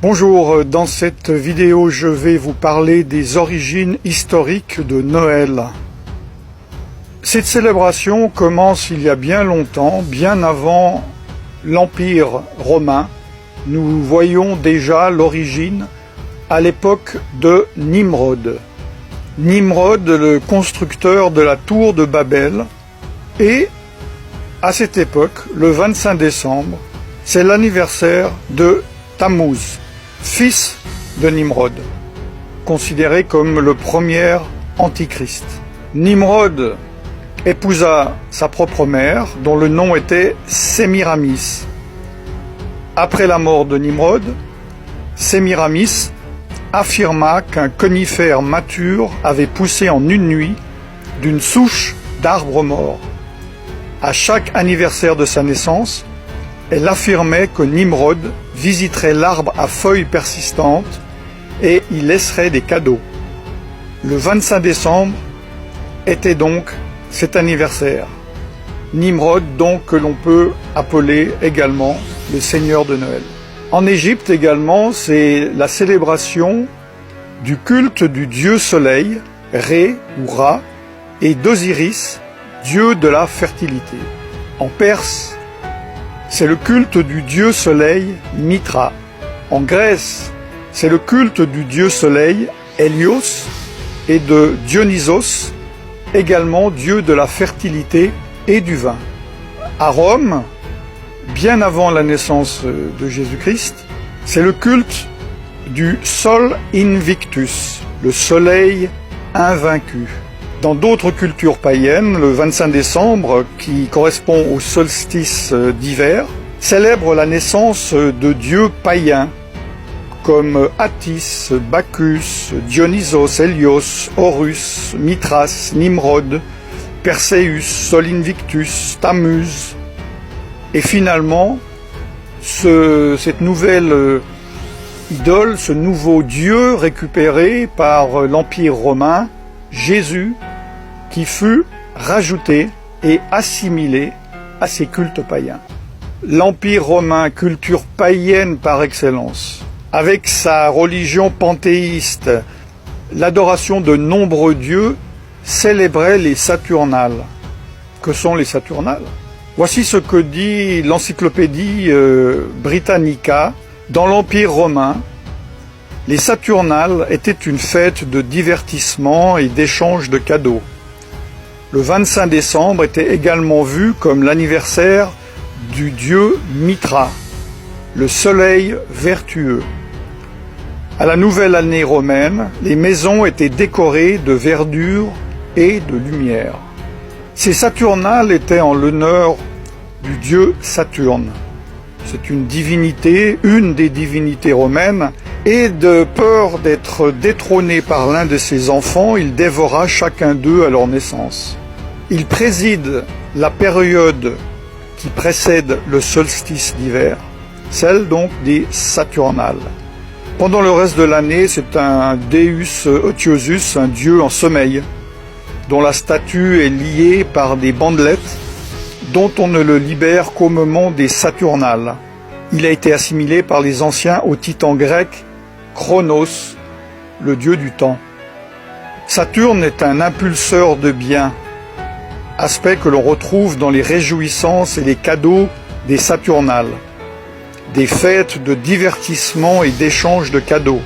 Bonjour, dans cette vidéo je vais vous parler des origines historiques de Noël. Cette célébration commence il y a bien longtemps, bien avant l'Empire romain. Nous voyons déjà l'origine à l'époque de Nimrod. Nimrod, le constructeur de la tour de Babel, et à cette époque, le 25 décembre, c'est l'anniversaire de Tammuz, fils de Nimrod, considéré comme le premier antichrist. Nimrod épousa sa propre mère, dont le nom était Sémiramis. Après la mort de Nimrod, Sémiramis affirma qu'un conifère mature avait poussé en une nuit d'une souche d'arbre mort. À chaque anniversaire de sa naissance, elle affirmait que Nimrod visiterait l'arbre à feuilles persistantes et y laisserait des cadeaux. Le 25 décembre était donc cet anniversaire. Nimrod, donc, que l'on peut appeler également le Seigneur de Noël. En Égypte également, c'est la célébration du culte du dieu soleil, Ré ou Ra, et d'Osiris, dieu de la fertilité. En Perse, c'est le culte du dieu soleil Mitra. En Grèce, c'est le culte du dieu soleil Hélios et de Dionysos, également dieu de la fertilité et du vin. À Rome, bien avant la naissance de Jésus-Christ, c'est le culte du Sol Invictus, le soleil invaincu. Dans d'autres cultures païennes, le 25 décembre, qui correspond au solstice d'hiver, célèbre la naissance de dieux païens comme Attis, Bacchus, Dionysos, Hélios, Horus, Mithras, Nimrod, Perséus, Sol Invictus, Tammuz. Et finalement, cette nouvelle idole, ce nouveau dieu récupéré par l'Empire romain, Jésus, qui fut rajouté et assimilé à ces cultes païens. L'Empire romain, culture païenne par excellence, avec sa religion panthéiste, l'adoration de nombreux dieux, célébrait les Saturnales. Que sont les Saturnales? Voici ce que dit l'encyclopédie Britannica. Dans l'Empire romain, les Saturnales étaient une fête de divertissement et d'échange de cadeaux. Le 25 décembre était également vu comme l'anniversaire du dieu Mitra, le soleil vertueux. À la nouvelle année romaine, les maisons étaient décorées de verdure et de lumière. Ces Saturnales étaient en l'honneur du dieu Saturne. C'est une divinité, une des divinités romaines, et de peur d'être détrôné par l'un de ses enfants, il dévora chacun d'eux à leur naissance. Il préside la période qui précède le solstice d'hiver, celle donc des Saturnales. Pendant le reste de l'année, c'est un Deus Otiosus, un dieu en sommeil, dont la statue est liée par des bandelettes, dont on ne le libère qu'au moment des Saturnales. Il a été assimilé par les anciens au titan grec Chronos, le dieu du temps. Saturne est un impulseur de biens, aspect que l'on retrouve dans les réjouissances et les cadeaux des Saturnales, des fêtes de divertissement et d'échange de cadeaux.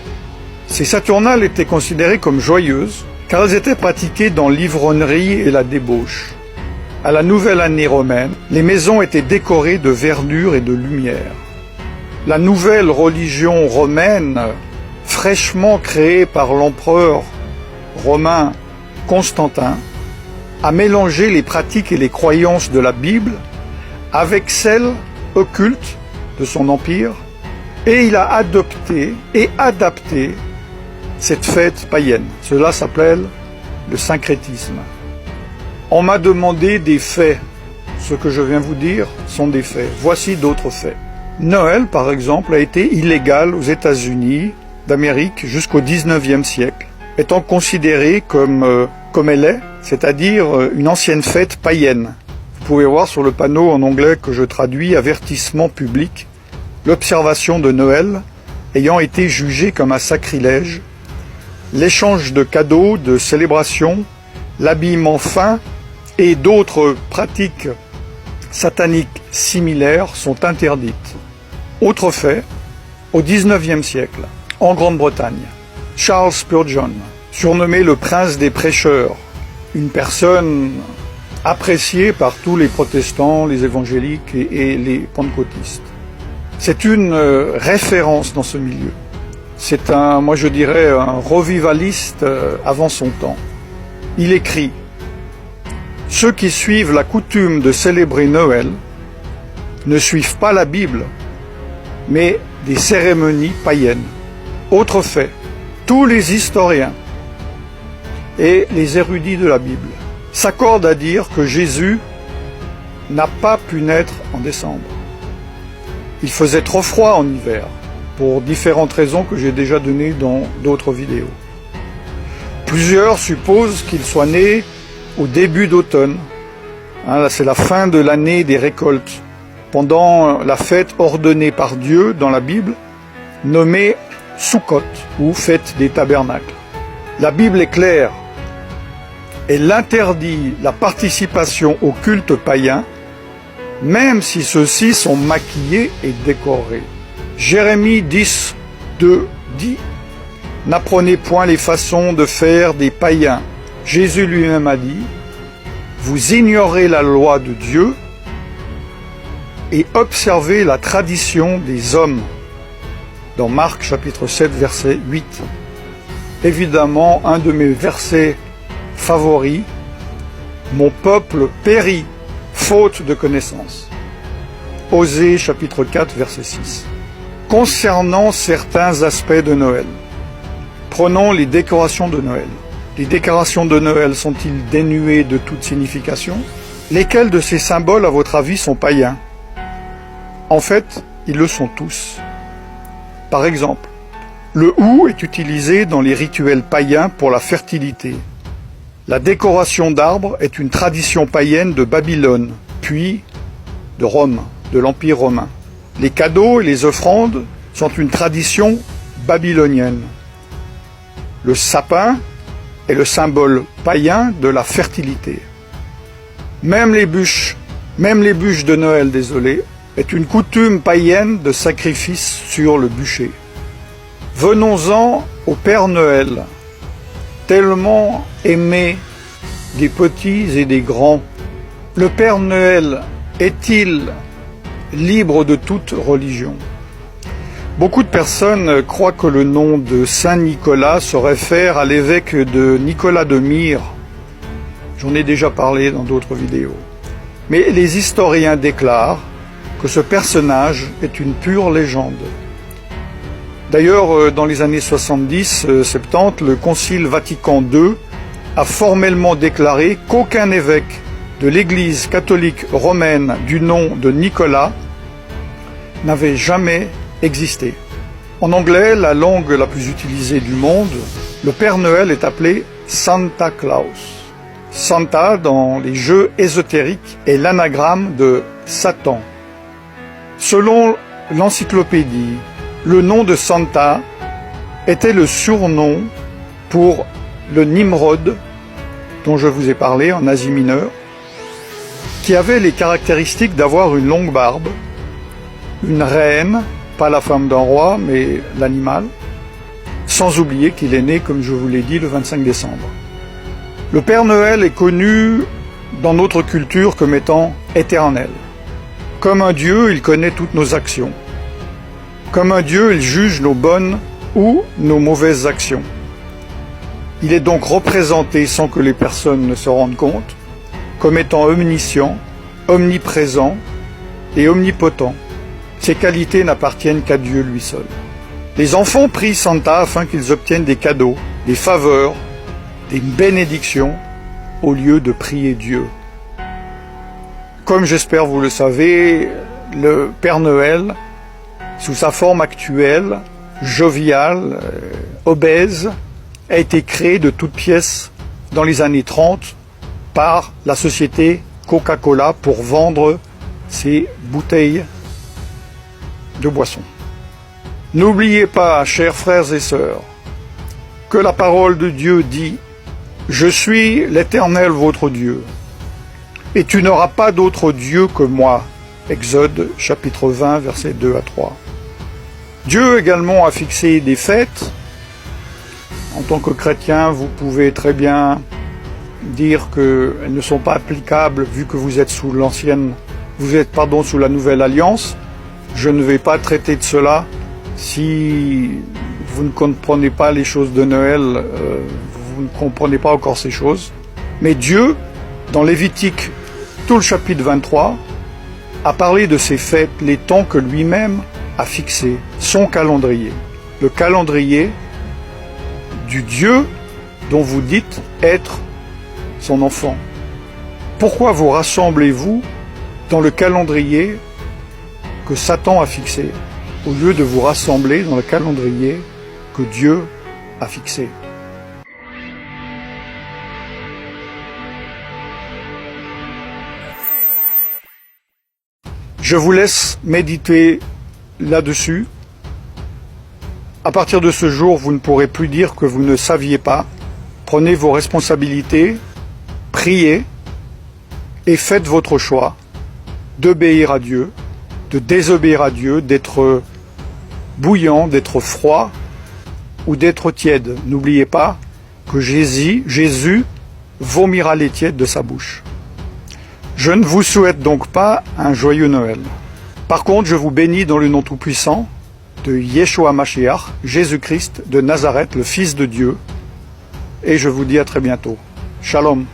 Ces Saturnales étaient considérées comme joyeuses, car elles étaient pratiquées dans l'ivronnerie et la débauche. À la nouvelle année romaine, les maisons étaient décorées de verdure et de lumière. La nouvelle religion romaine, fraîchement créée par l'empereur romain Constantin, a mélangé les pratiques et les croyances de la Bible avec celles occultes de son empire, et il a adopté et adapté cette fête païenne. Cela s'appelle le syncrétisme. On m'a demandé des faits. Ce que je viens vous dire sont des faits. Voici d'autres faits. Noël, par exemple, a été illégal aux États-Unis d'Amérique jusqu'au XIXe siècle, étant considéré comme elle est, c'est-à-dire une ancienne fête païenne. Vous pouvez voir sur le panneau en anglais que je traduis « Avertissement public », l'observation de Noël ayant été jugé comme un sacrilège, l'échange de cadeaux, de célébrations, l'habillement fin et d'autres pratiques sataniques similaires sont interdites. Autre fait, au XIXe siècle, en Grande-Bretagne, Charles Spurgeon, surnommé le prince des prêcheurs, une personne appréciée par tous les protestants, les évangéliques et les pentecôtistes. C'est une référence dans ce milieu. C'est moi je dirais, un revivaliste avant son temps. Il écrit « Ceux qui suivent la coutume de célébrer Noël ne suivent pas la Bible, mais des cérémonies païennes. » Autre fait, tous les historiens et les érudits de la Bible s'accordent à dire que Jésus n'a pas pu naître en décembre. Il faisait trop froid en hiver, pour différentes raisons que j'ai déjà données dans d'autres vidéos. Plusieurs supposent qu'il soit né au début d'automne. Là, c'est la fin de l'année des récoltes, pendant la fête ordonnée par Dieu dans la Bible, nommée Sukkot, ou fête des tabernacles. La Bible est claire. Elle interdit la participation au culte païen, même si ceux-ci sont maquillés et décorés. Jérémie 10, 2 dit « N'apprenez point les façons de faire des païens. » Jésus lui-même a dit « Vous ignorez la loi de Dieu et observez la tradition des hommes. » Dans Marc chapitre 7, verset 8. Évidemment, un de mes versets favoris, « Mon peuple périt, faute de connaissance. » Osée chapitre 4, verset 6. Concernant certains aspects de Noël, prenons les décorations de Noël. Les décorations de Noël sont-ils dénuées de toute signification? Lesquels de ces symboles, à votre avis, sont païens? En fait, ils le sont tous. Par exemple, le hou est utilisé dans les rituels païens pour la fertilité. La décoration d'arbres est une tradition païenne de Babylone, puis de Rome, de l'Empire romain. Les cadeaux et les offrandes sont une tradition babylonienne. Le sapin est le symbole païen de la fertilité. Même les bûches de Noël, est une coutume païenne de sacrifice sur le bûcher. Venons-en au Père Noël, tellement aimé des petits et des grands. Le Père Noël est-il libre de toute religion? Beaucoup de personnes croient que le nom de Saint Nicolas se réfère à l'évêque de Nicolas de Myre. J'en ai déjà parlé dans d'autres vidéos. Mais les historiens déclarent que ce personnage est une pure légende. D'ailleurs, dans les années 70-70, le Concile Vatican II a formellement déclaré qu'aucun évêque de l'Église catholique romaine du nom de Nicolas n'avait jamais existé. En anglais, la langue la plus utilisée du monde, le Père Noël est appelé Santa Claus. Santa, dans les jeux ésotériques, est l'anagramme de Satan. Selon l'encyclopédie, le nom de Santa était le surnom pour le Nimrod, dont je vous ai parlé en Asie mineure, qui avait les caractéristiques d'avoir une longue barbe, une reine, pas la femme d'un roi, mais l'animal, sans oublier qu'il est né, comme je vous l'ai dit, le 25 décembre. Le Père Noël est connu dans notre culture comme étant éternel. Comme un Dieu, il connaît toutes nos actions. Comme un Dieu, il juge nos bonnes ou nos mauvaises actions. Il est donc représenté, sans que les personnes ne se rendent compte, comme étant omniscient, omniprésent et omnipotent. Ces qualités n'appartiennent qu'à Dieu lui seul. Les enfants prient Santa afin qu'ils obtiennent des cadeaux, des faveurs, des bénédictions, au lieu de prier Dieu. Comme j'espère vous le savez, le Père Noël, sous sa forme actuelle, joviale, obèse, a été créé de toutes pièces dans les années 30 par la société Coca-Cola pour vendre ses bouteilles de boissons. N'oubliez pas, chers frères et sœurs, que la parole de Dieu dit « Je suis l'Éternel votre Dieu, et tu n'auras pas d'autre Dieu que moi ». Exode chapitre 20, versets 2 à 3. Dieu également a fixé des fêtes. En tant que chrétien, vous pouvez très bien dire qu'elles ne sont pas applicables vu que vous êtes sous sous la nouvelle alliance. Je ne vais pas traiter de cela. Si vous ne comprenez pas les choses de Noël, vous ne comprenez pas encore ces choses. Mais Dieu, dans Lévitique, tout le chapitre 23, a parlé de ces fêtes, les temps que lui-même a fixés, son calendrier. Le calendrier du Dieu dont vous dites être son enfant. Pourquoi vous rassemblez-vous dans le calendrier que Satan a fixé, au lieu de vous rassembler dans le calendrier que Dieu a fixé? Je vous laisse méditer là-dessus. À partir de ce jour, vous ne pourrez plus dire que vous ne saviez pas. Prenez vos responsabilités, priez et faites votre choix d'obéir à Dieu, de désobéir à Dieu, d'être bouillant, d'être froid ou d'être tiède. N'oubliez pas que Jésus vomira les tièdes de sa bouche. Je ne vous souhaite donc pas un joyeux Noël. Par contre, je vous bénis dans le nom tout-puissant de Yeshua Mashiach, Jésus-Christ de Nazareth, le Fils de Dieu, et je vous dis à très bientôt. Shalom.